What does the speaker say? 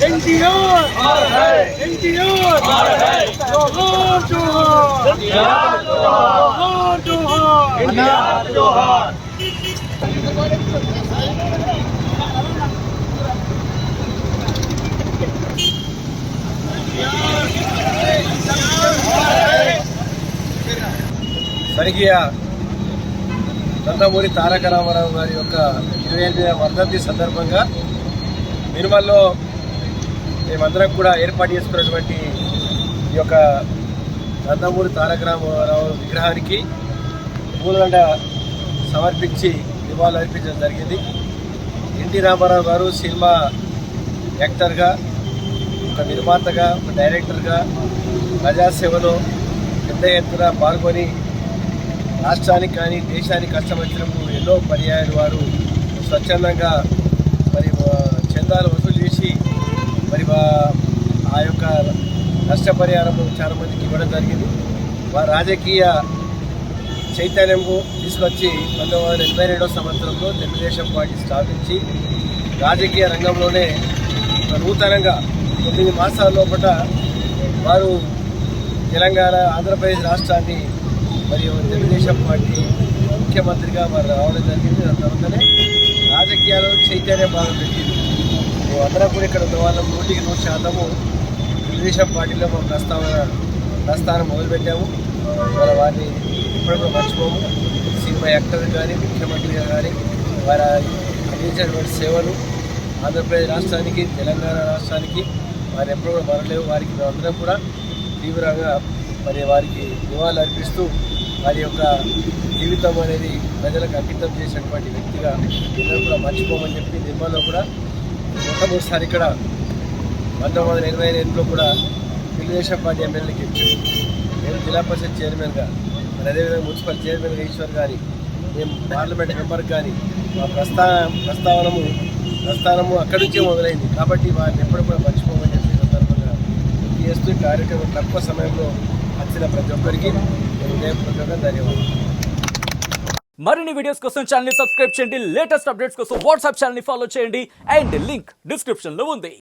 ఎన్టీఆర్ ఎన్టీఆర్ జోహార్ జోహార్ జోహార్. స్వర్గీయ నందమూరి తారక రామారావు గారి యొక్క 28వ వర్ధంతి సందర్భంగా నిర్మల్లో మేమందరం కూడా ఏర్పాటు చేసుకున్నటువంటి ఈ యొక్క నందమూరి తారక రామారావు విగ్రహానికి పూలదండ సమర్పించి నివాళులు అర్పించడం జరిగింది. ఎన్టీ రామారావు గారు సినిమా యాక్టర్గా, ఒక నిర్మాతగా, ఒక డైరెక్టర్గా ప్రజాసేవలో పెద్ద ఎత్తున పాల్గొని రాష్ట్రానికి కానీ దేశానికి కష్టం వచ్చినప్పుడు ఎన్నో పర్యాయాలు వారు స్వచ్ఛందంగా మరి చందాలు వసూలు చేసి మరి ఆ యొక్క నష్టపరిహారం చాలా మందికి ఇవ్వడం జరిగింది. వారి రాజకీయ చైతన్యము తీసుకొచ్చి 1982వ సంవత్సరంలో తెలుగుదేశం పార్టీ స్థాపించి రాజకీయ రంగంలోనే నూతనంగా 9 మాసాల లోపల వారు తెలంగాణ ఆంధ్రప్రదేశ్ రాష్ట్రాన్ని మరియు తెలుగుదేశం పార్టీ ముఖ్యమంత్రిగా వారు రావడం జరిగింది. దాని తర్వాతనే రాజకీయాల్లో చైతన్యం బాగా పెట్టింది. అందరం కూడా ఇక్కడ ఉన్న వాళ్ళం 100% తెలుగుదేశం పార్టీలో మనం ప్రస్థానం మొదలుపెట్టాము. మన వారిని ఇప్పుడు కూడా మర్చిపోము. సినిమా యాక్టర్ కానీ, ముఖ్యమంత్రిగా కానీ వారు అందించినటువంటి సేవలు ఆంధ్రప్రదేశ్ రాష్ట్రానికి, తెలంగాణ రాష్ట్రానికి వారు ఎప్పుడు కూడా మరలేవు. వారికి మేమందరం కూడా తీవ్రంగా మరి వారికి నివాళులు అర్పిస్తూ వారి యొక్క జీవితం అనేది ప్రజలకు అంకితం చేసినటువంటి వ్యక్తిగా అందరూ కూడా మర్చిపోమని చెప్పి నిర్మల్లో కూడా మొట్టమొదటిసారి ఇక్కడ 1988లో కూడా తెలుగుదేశం పార్టీ ఎమ్మెల్యేకి ఇచ్చాము. నేను జిల్లా పరిషత్ చైర్మన్గా, మరి అదేవిధంగా మున్సిపల్ చైర్మన్గా ఈశ్వర్ కానీ, మేము పార్లమెంట్ మెంబర్ కానీ మా ప్రస్థానము అక్కడి నుంచే మొదలైంది. కాబట్టి వారిని ఎప్పుడు కూడా మర్చిపోమని చెప్పి సందర్భంగా చేస్తూ కార్యక్రమం తక్కువ సమయంలో వచ్చిన ప్రతి ఒక్కరికి హృదయపూర్వకంగా ధన్యవాదాలు. మరిన్ని వీడియోస్ కోసం ఛానల్ ని సబ్స్క్రైబ్ చేయండి. లేటెస్ట్ అప్డేట్స్ కోసం వాట్సాప్ ఛానల్ ని ఫాలో చేయండి. అండ్ లింక్ డిస్క్రిప్షన్ లో ఉంది.